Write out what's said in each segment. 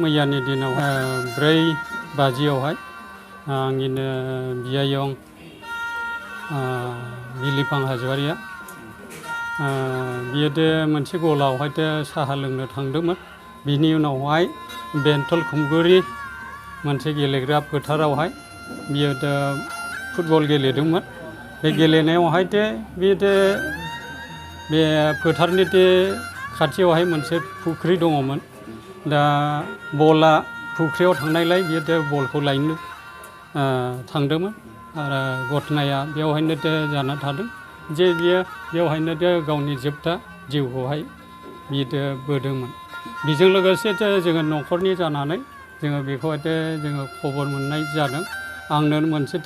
मैयानि दिनाव 4 बाजियावहाय आंनिनो बियायं बिलिफां हाज'वारिया बियो मोनसे गलायावहाय साहा लोंनो थांदोंमोन। बिनि उनावहाय बेंटल खुमगुरि मोनसे गेलेग्रा फोथारावहाय बियो फुटबल गेलेदोंमोन। बे गेलेनायावहाय बे फोथारनि खाथियावहाय मोनसे फुख्रि दङमोन। दा बला फुख्रियाव थांनायलाय बियो बलखौ लायनो थांदोंमोन आरो घटनाया बेवहायनो जाना थादों जे बियो बेवहायनो गावनि जोबथा जिउखौहाय बियो बोदोंमोन। बेजों लोगोसे जोङो न'खरनि जानानै जोङो बेखौहाय जोङो खबर मोननाय जादों। आंनो मोनसे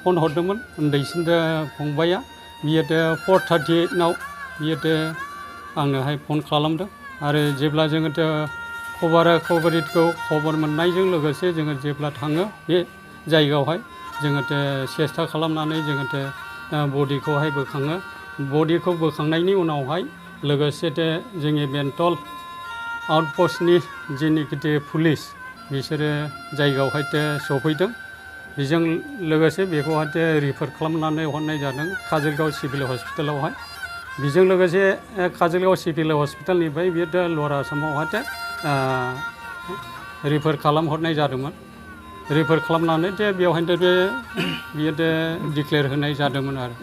फन हरदोंमोन उन्दैसिन फंबाया, बियो 4:38 बियो आंनोहाय फन खालामदों आरो जेब्ला जोङो खबर मोननायजों लोगोसे जोङो जेब्ला थाङो बे जायगायावहाय जोङो सेस्था खालामनानै जोङो बडिखौहाय बोखाङो। बडिखौ बोखांनायनि उनावहाय लोगोसे जोंनि बेंटल आउटपस्टनि जेनिखि पुलिस बिसोरो जायगायावहाय सफैदों। बेजों लोगोसे बेखौहाय रिफार खालामनानै हरनाय जादों काजलगाव सिभिल हस्पिटालावहाय। बेजों लोगोसे काजलगाव सिभिल हस्पिटालनिफ्राय बियो लवार आसामावहाय रिफार खालामहरनाय जादोंमोन। रिफार खालामनानै बेवहायनो बियो डिक्लेयार होनाय जादोंमोन आरो।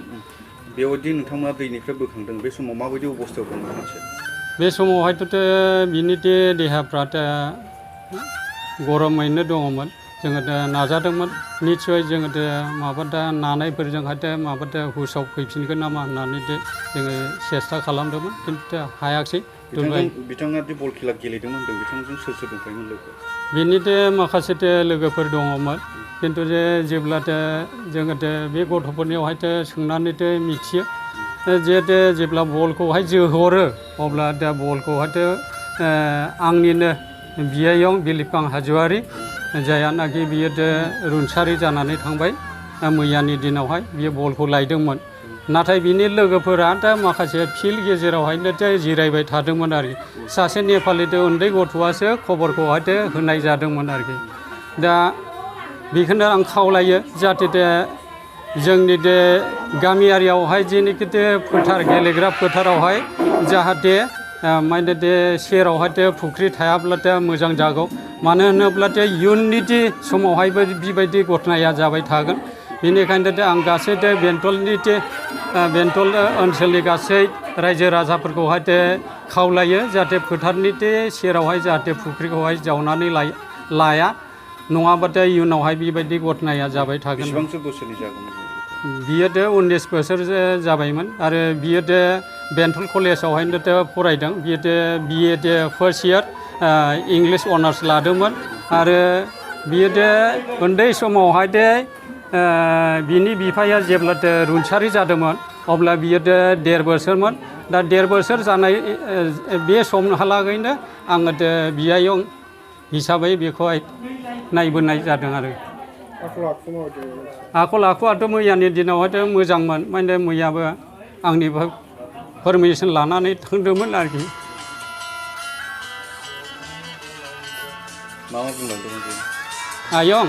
बेबायदि नोंथांमोना दैनिफ्राय बोखांदों, बे समाव माबायदि अबस्थायाव दंमोन? बे समावहायथ' बिनि देहाफ्रा गरमैनो दङमोन। जोङो नाजादोंमोन निस्सय जोङो नानायफोरजोंहाय हुसाव फैफिनगोन नामा होननानै जोङो सेस्था खालामदोंमोन, खिन्थु हायाखसै। बिथाङा बल खेला गेलेदोंमोन होनदों, बिथांजों सोर सोर दंफायोमोन लोगो? बिनि माखासे लोगोफोर दङमोन, खिन्थु जेब्ला जोङो बे गथ'फोरनियावहाय सोंनानै मिथियो जे जेब्ला बलखौहाय जोहरो अब्ला बलखौहाय आंनिनो बियायं बिलिफां हाज'वारि जायानाखि बियो रुंसारि जानानै थांबाय मैयानि दिनावहाय बियो बलखौ लायदोंमोन। नाथाय बिनि लोगोफोरा माखासे फिल्ड गेजेरावहायनो जिरायबाय थादोंमोन आरोखि। सासे नेपालि उन्दै गथ'आसो खबरखौहाय होनाय जादोंमोन आरोखि। दा बेखौनो आं खावलायो जाहाथे जोंनि गामियारियावहाय जेनिखि फोथार गेलेग्रा फोथारावहाय जाहाथे सेरावहाय फुख्रि थायाब्ला मोजां जागौ। मानो होनोब्ला इयुननि समावहायबो बेबायदि घटनाया जाबाय थागोन। बेनिखायनो आं गासै बेंटल ओनसोलनि गासै रायजो राजाफोरखौहाय खावलायो जाहाथे फोथारनि सेरावहाय जाहाथे फुख्रिखौहाय जावनानै लाया, नङाबाथाय इयुनावहाय बेबायदि घटनाया जाबाय थागोन। बेसेबांसो बोसोरनि जागौमोन? बियो 19 बोसोर जाबायमोन आरो बियो बेंटल कलेजावहायनो फरायदों। बियो BA first year English honours लादोंमोन आरो बियो उन्दै समावहाय बिनि बिफाया जेब्ला रुंसारि जादोंमोन अब्ला बियो 1.5 बोसोरमोन। दा 1.5 बोसोर जानाय बे समहालागैनो आङो बियायं हिसाबै बेखौहाय नायबोनाय जादों आरो। आखल आखुआथ' मैयानि दिनावहाय मोजांमोन, माने मैयाबो आंनिफ्राय पारमिसन लानानै थांदोंमोन आरोखि। मा बुंलांदोंमोन? आयं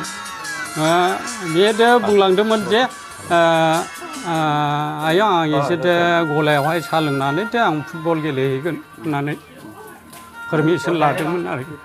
बे बुंलांदोंमोन जे आयं आं एसे गलायावहाय साहा लोंनानै आं फुटबल गेलेहैगोन होननानै पारमिसन लादोंमोन आरोखि।